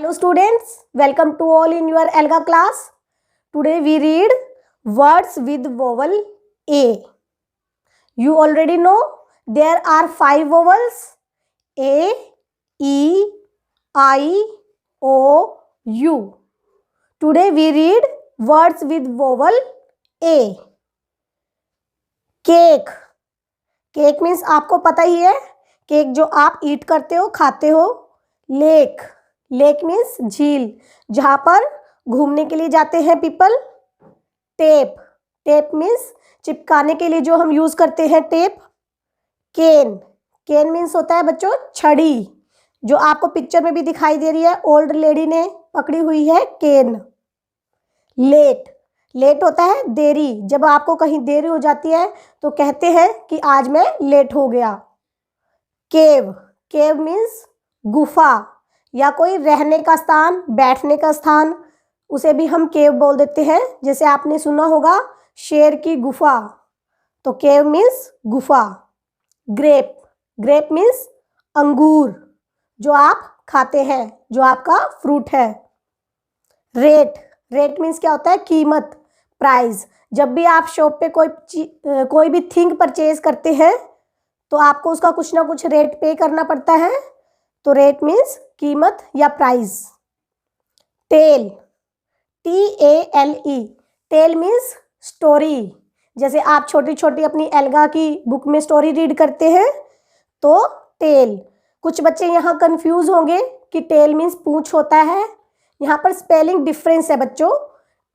Hello students, welcome to all in your Elga class. Today we read words with vowel A. You already know there are 5 vowels: A, E, I, O, U. Today we read words with vowel A. Cake. Cake means आपको पता ही है, cake जो आप ईट करते हो, खाते हो. Lake. Lake means झील, जहाँ पर घूमने के लिए जाते हैं पीपल. टेप. टेप मीन्स चिपकाने के लिए जो हम यूज करते हैं टेप. केन. केन मीन्स होता है बच्चों छड़ी, जो आपको पिक्चर में भी दिखाई दे रही है, ओल्ड लेडी ने पकड़ी हुई है केन. लेट. लेट होता है देरी, जब आपको कहीं देरी हो जाती है तो कहते हैं कि आज मैं लेट हो गया. केव. केव मीन्स गुफा या कोई रहने का स्थान, बैठने का स्थान, उसे भी हम केव बोल देते हैं. जैसे आपने सुना होगा शेर की गुफा, तो केव मीन्स गुफा. ग्रेप. ग्रेप मीन्स अंगूर, जो आप खाते हैं, जो आपका फ्रूट है. रेट. रेट मीन्स क्या होता है? कीमत, प्राइस. जब भी आप शॉप पे कोई भी थिंग परचेज करते हैं तो आपको उसका कुछ ना कुछ रेट पे करना पड़ता है, तो रेट मीन्स कीमत या price. Tale. TALE. Tale means story. जैसे आप छोटी छोटी अपनी एल्गा की बुक में स्टोरी रीड करते हैं, तो टेल. कुछ बच्चे यहाँ कंफ्यूज होंगे कि टेल मीन्स पूंछ होता है. यहाँ पर स्पेलिंग डिफरेंस है बच्चों.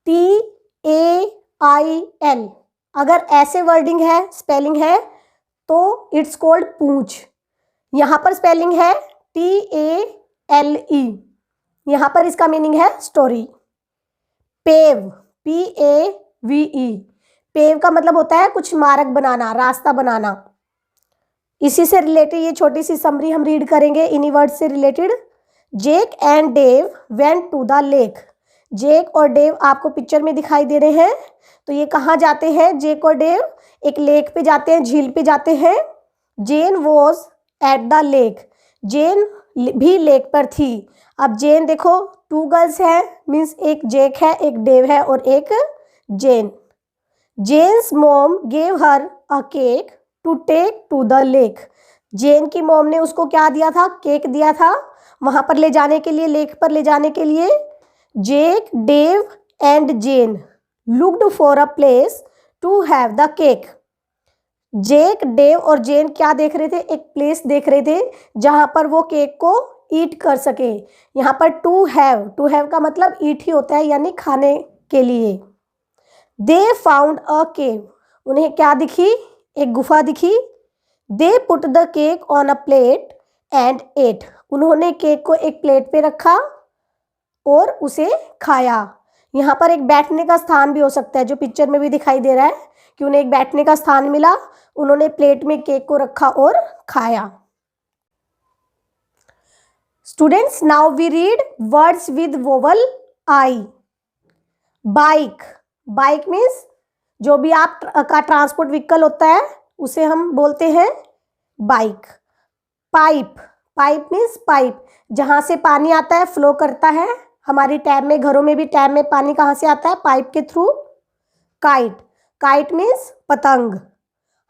TAIL. अगर ऐसे वर्डिंग है, स्पेलिंग है, तो इट्स कॉल्ड पूंछ. यहाँ पर स्पेलिंग है TALE. यहाँ पर इसका मीनिंग है स्टोरी. पेव. PAVE. पेव का मतलब होता है कुछ मार्ग बनाना, रास्ता बनाना. इसी से रिलेटेड ये छोटी सी समरी हम रीड करेंगे इन्हीं वर्ड से related. Jake and Dave went to the lake. Jake और डेव आपको पिक्चर में दिखाई दे रहे हैं, तो ये कहाँ जाते हैं? जेक और डेव एक लेक पे जाते हैं, झील पे जाते हैं. जेन वॉज एट द लेक. जेन भी लेक पर थी. अब जेन देखो, 2 गर्ल्स हैं, मीन्स एक जेक है, एक डेव है और एक Jane. Jane's mom gave her a cake to take to the lake. Jane की मॉम ने उसको क्या दिया था? केक दिया था, वहाँ पर ले जाने के लिए, लेक पर ले जाने के लिए. Jake, Dave and Jane looked for a place to have the cake. Jake, Dave और जेन क्या देख रहे थे? एक प्लेस देख रहे थे जहाँ पर वो केक को ईट कर सके. यहाँ पर टू हैव का मतलब ईट ही होता है, यानी खाने के लिए. They found a cave. उन्हें क्या दिखी? एक गुफा दिखी. They put the cake on a plate and ate. उन्होंने केक को एक प्लेट पे रखा और उसे खाया. यहाँ पर एक बैठने का स्थान भी हो सकता है, जो पिक्चर में भी दिखाई दे रहा है कि उन्हें एक बैठने का स्थान मिला, उन्होंने प्लेट में केक को रखा और खाया. Students, now we read words with vowel I. Bike. Bike means जो भी आप का ट्रांसपोर्ट व्हीकल होता है उसे हम बोलते हैं bike. Pipe. Pipe means pipe, जहाँ से पानी आता है, फ्लो करता है. हमारी टैप में, घरों में भी टैप में पानी कहाँ से आता है? पाइप के थ्रू. काइट. काइट मीन्स पतंग.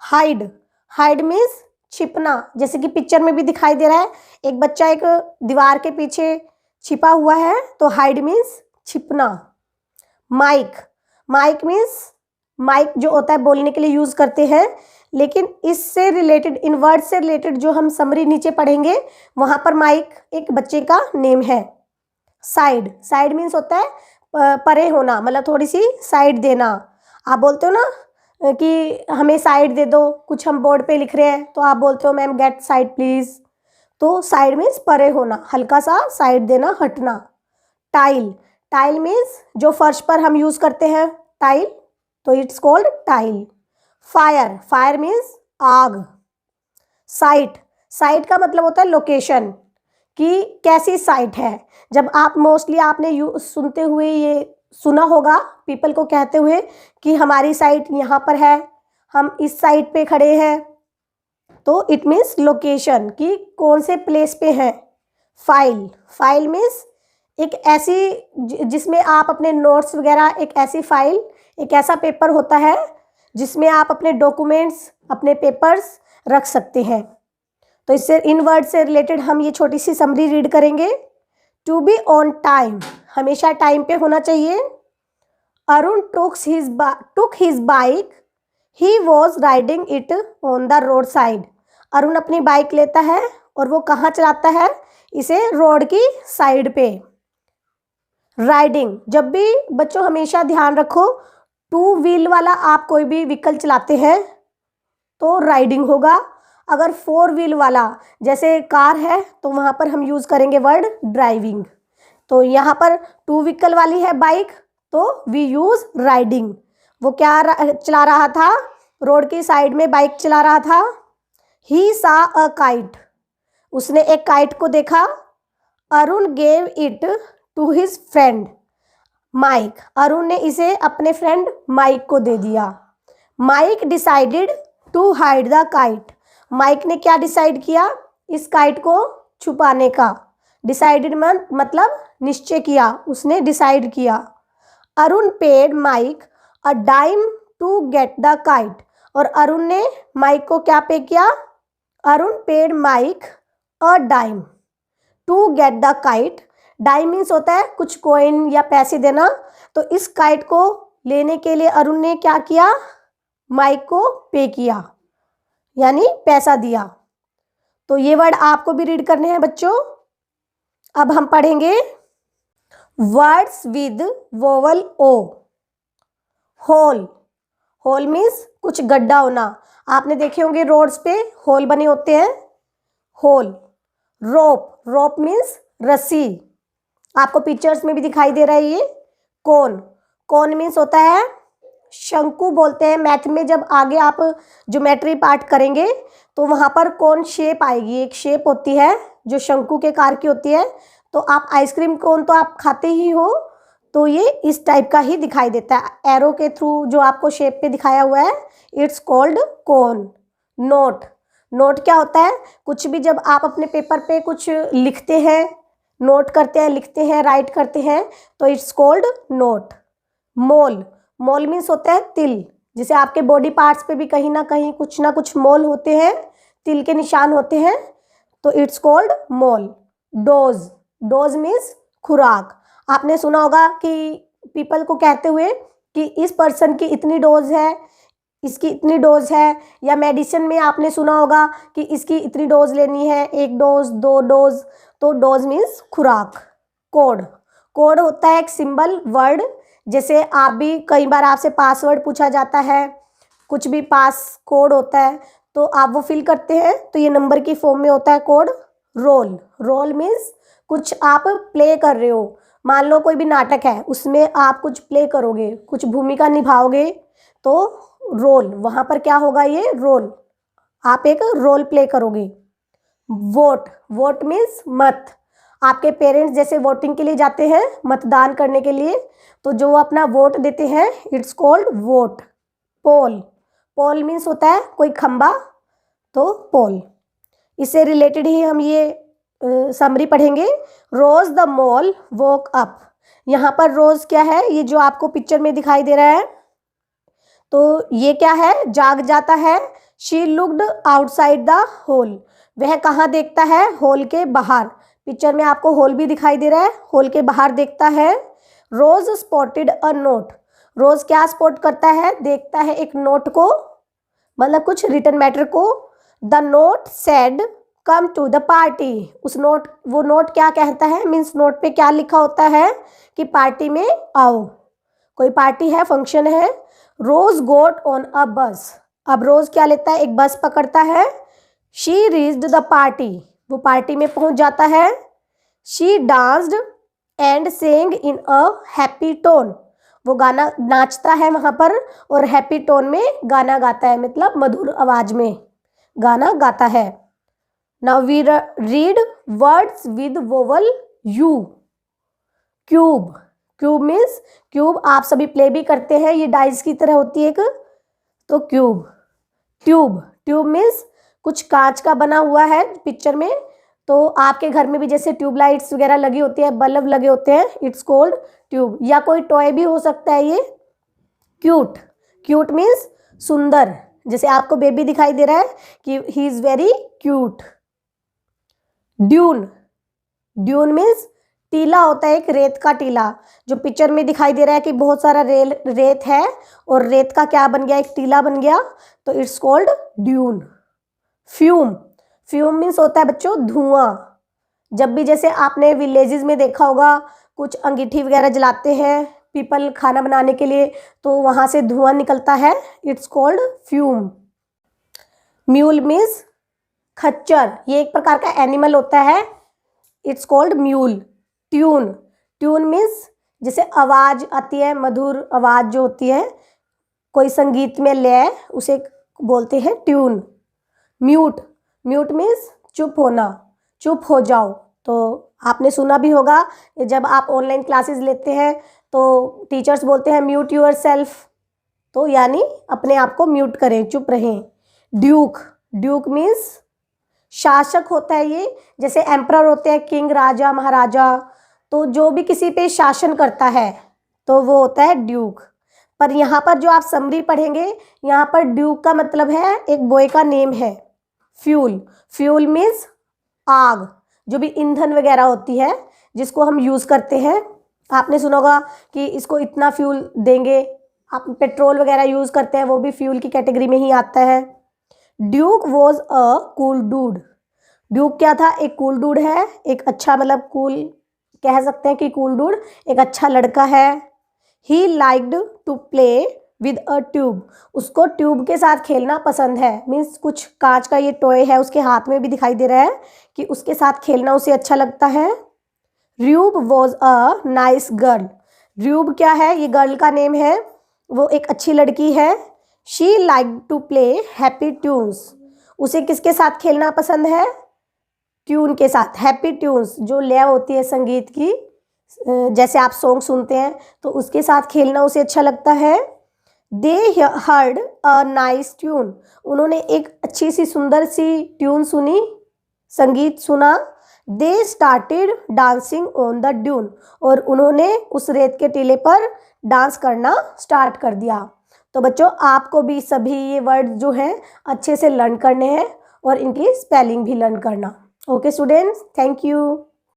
हाइड. हाइड मीन्स छिपना, जैसे कि पिक्चर में भी दिखाई दे रहा है, एक बच्चा एक दीवार के पीछे छिपा हुआ है, तो हाइड मीन्स छिपना. माइक. माइक मीन्स माइक जो होता है बोलने के लिए यूज करते हैं, लेकिन इससे रिलेटेड, इन वर्ड से रिलेटेड जो हम समरी नीचे पढ़ेंगे, वहां पर माइक एक बच्चे का नेम है. साइड. साइड मीन्स होता है परे होना, मतलब थोड़ी सी साइड देना. आप बोलते हो ना कि हमें साइड दे दो, कुछ हम बोर्ड पे लिख रहे हैं तो आप बोलते हो मैम गेट साइड प्लीज. तो साइड मीन्स परे होना, हल्का सा साइड देना, हटना. टाइल. टाइल मीन्स जो फर्श पर हम यूज करते हैं टाइल, तो it's called tile. Fire. Fire means आग. साइट. साइट का मतलब होता है लोकेशन, कि कैसी साइट है. जब आप मोस्टली आपने सुनते हुए ये सुना होगा पीपल को कहते हुए कि हमारी साइट यहाँ पर है, हम इस साइट पे खड़े हैं, तो इट मीन्स लोकेशन, कि कौन से प्लेस पे हैं. फाइल. फाइल मीन्स एक ऐसी जिसमें आप अपने नोट्स वगैरह, एक ऐसी फाइल, एक ऐसा पेपर होता है जिसमें आप अपने डॉक्यूमेंट्स, अपने पेपर्स रख सकते हैं। तो इससे इन वर्ड से रिलेटेड हम ये छोटी सी समरी रीड करेंगे। टू बी ऑन टाइम, हमेशा टाइम पे होना चाहिए। Arun took his bike, he was riding it on the road side। Arun अपनी बाइक लेता है और वो कहाँ चलाता है? इसे रोड की साइड पे। राइडिंग, जब भी बच्चों हमेशा ध्यान रखो, 2 व्हील वाला आप कोई भी व्हीकल चलाते हैं तो राइडिंग होगा। अगर 4 व्हील वाला जैसे कार है तो वहाँ पर हम यूज़ करेंगे वर्ड ड्राइविंग। तो यहाँ पर 2 व्हीकल वाली है बाइक, तो वी यूज़ राइडिंग। वो क्या चला रहा था? रोड की साइड में बाइक चला रहा था। ही सा अ काइट, उसने एक काइट को देखा। Arun gave it to his friend Mike, Arun ने इसे अपने फ्रेंड माइक को दे दिया। Mike decided to hide the kite, Mike ने क्या डिसाइड किया? इस काइट को छुपाने का। डिसाइडेड मतलब निश्चय किया, उसने डिसाइड किया। Arun paid Mike a dime to get the kite, और अरुण ने माइक को क्या पे किया? Arun paid Mike a dime to get the kite. Dime means होता है कुछ कॉइन या पैसे देना। तो इस काइट को लेने के लिए अरुण ने क्या किया? माइक को पे किया, यानी पैसा दिया। तो ये वर्ड आपको भी रीड करने हैं बच्चों। अब हम पढ़ेंगे words with vowel O. Hole, hole means कुछ गड्ढा होना। आपने देखे होंगे रोड्स पे होल बने होते हैं, होल। रोप, रोप मीन्स रस्सी, आपको पिक्चर्स में भी दिखाई दे रहा है ये। कोन, कोन मीन्स होता है शंकु बोलते हैं। मैथ में जब आगे आप ज्योमेट्री पार्ट करेंगे तो वहाँ पर कोन शेप आएगी, एक शेप होती है जो शंकु के कार की होती है। तो आप आइसक्रीम कोन तो आप खाते ही हो, तो ये इस टाइप का ही दिखाई देता है एरो के थ्रू जो आपको शेप पे दिखाया हुआ है, it's called cone. Note, note क्या होता है? कुछ भी जब आप अपने पेपर पे कुछ लिखते हैं, नोट करते हैं, लिखते हैं, राइट करते हैं, तो it's called note. Mole, mole means होता है तिल, जिसे आपके बॉडी पार्ट्स पे भी कहीं ना कुछ मोल होते हैं, तिल के निशान होते हैं, तो it's called mole. Dose, dose means खुराक। आपने सुना होगा कि पीपल को कहते हुए कि इस पर्सन की इतनी डोज है, इसकी इतनी डोज है। या मेडिसिन में आपने सुना होगा कि इसकी इतनी डोज लेनी है, 1 डोज, 2 डोज। तो डोज मीन्स खुराक। कोड, कोड होता है एक सिंबल वर्ड। जैसे आप भी कई बार आपसे पासवर्ड पूछा जाता है, कुछ भी पास कोड होता है तो आप वो फिल करते हैं, तो ये नंबर की फॉर्म में होता है कोड। रोल, रोल मीन्स कुछ आप प्ले कर रहे हो। मान लो कोई भी नाटक है, उसमें आप कुछ प्ले करोगे, कुछ भूमिका निभाओगे, तो रोल, वहाँ पर क्या होगा? ये रोल, आप एक रोल प्ले करोगे। वोट, वोट मीन्स मत। आपके पेरेंट्स जैसे वोटिंग के लिए जाते हैं मतदान करने के लिए, तो जो वो अपना वोट देते हैं, it's called vote. Poll, poll means होता है कोई खंबा, तो पोल। इससे रिलेटेड ही हम ये समरी पढ़ेंगे। रोज द मोल वोक अप, यहाँ पर रोज क्या है? ये जो आपको पिक्चर में दिखाई दे रहा है, तो ये क्या है? जाग जाता है। She looked outside the hole, वह कहाँ देखता है? होल के बाहर। पिक्चर में आपको होल भी दिखाई दे रहा है, होल के बाहर देखता है। रोज स्पॉटेड अ नोट, रोज क्या स्पॉट करता है? देखता है एक नोट को, मतलब कुछ रिटन मैटर को। The note said come to the party, उस नोट, वो नोट क्या कहता है? मीन्स नोट पे क्या लिखा होता है कि पार्टी में आओ, कोई पार्टी है, फंक्शन है। रोज गोट ऑन अ बस, अब रोज क्या लेता है? एक बस पकड़ता है। शी रीच्ड द पार्टी, वो पार्टी में पहुंच जाता है। She danced and saying in a happy tone, वो गाना नाचता है वहाँ पर और हैप्पी टोन में गाना गाता है, मतलब मधुर आवाज में गाना गाता है। Now we read words with vowel U. Cube, cube means, cube आप सभी प्ले भी करते हैं, ये डाइस की तरह होती है एक, तो क्यूब। ट्यूब, ट्यूब मीन्स कुछ कांच का बना हुआ है पिक्चर में, तो आपके घर में भी जैसे ट्यूबलाइट्स वगैरह लगी होती है, बल्ब लगे होते हैं, इट्स कॉल्ड ट्यूब। या कोई टॉय भी हो सकता है ये। क्यूट, क्यूट मीन्स सुंदर। जैसे आपको बेबी दिखाई दे रहा है कि he is very cute. Dune, dune means टीला होता है, एक रेत का टीला। जो पिक्चर में दिखाई दे रहा है कि बहुत सारा रेत है और रेत का क्या बन गया, एक टीला बन गया, तो it's called dune. Fume, fume means होता है बच्चों धुआं। जब भी जैसे आपने विलेजेस में देखा होगा कुछ अंगीठी वगैरह जलाते हैं पीपल खाना बनाने के लिए, तो वहाँ से धुआं निकलता है, it's called fume. Mule means खच्चर, ये एक प्रकार का एनिमल होता है, it's called mule. Tune, tune means जैसे आवाज़ आती है, मधुर आवाज़ जो होती है, कोई संगीत में लय, उसे बोलते हैं ट्यून। म्यूट, म्यूट मीन्स चुप होना, चुप हो जाओ। तो आपने सुना भी होगा जब आप ऑनलाइन क्लासेस लेते हैं तो टीचर्स बोलते हैं म्यूट यूर सेल्फ, तो यानी अपने आप को म्यूट करें, चुप रहें। ड्यूक, ड्यूक मीन्स शासक होता है ये, जैसे एम्परर होते हैं, किंग, राजा, महाराजा, तो जो भी किसी पे शासन करता है तो वो होता है ड्यूक। पर यहाँ पर जो आप समरी पढ़ेंगे, यहाँ पर ड्यूक का मतलब है एक बॉय का नेम है। फ्यूल, फ्यूल मीन्स आग, जो भी ईंधन वगैरह होती है जिसको हम यूज़ करते हैं। आपने सुना होगा कि इसको इतना फ्यूल देंगे, आप पेट्रोल वगैरह यूज़ करते हैं, वो भी फ्यूल की कैटेगरी में ही आता है। Duke was a cool dude, Duke क्या था, एक कूल डूड है, एक अच्छा मतलब कूल कह सकते हैं कि कूल डूड एक अच्छा लड़का है। He liked to play with a tube, उसको ट्यूब के साथ खेलना पसंद है, मीन्स कुछ कांच का ये टॉय है उसके हाथ में भी दिखाई दे रहा है कि उसके साथ खेलना उसे अच्छा लगता है। र्यूब वॉज अ नाइस गर्ल, र्यूब क्या है, ये गर्ल का नेम है, वो एक अच्छी लड़की है। She like to play happy tunes, उसे किसके साथ खेलना पसंद है, ट्यून के साथ, हैप्पी ट्यून्स, जो लय होती है संगीत की, जैसे आप सॉन्ग सुनते हैं तो उसके साथ खेलना उसे अच्छा लगता है। दे हर्ड अ नाइस ट्यून, उन्होंने एक अच्छी सी सुंदर सी ट्यून सुनी, संगीत सुना। They started dancing on the dune, और उन्होंने उस रेत के टीले पर डांस करना स्टार्ट कर दिया। तो बच्चों आपको भी सभी ये वर्ड जो हैं अच्छे से लर्न करने हैं और इनकी स्पेलिंग भी लर्न करना। Okay students, thank you.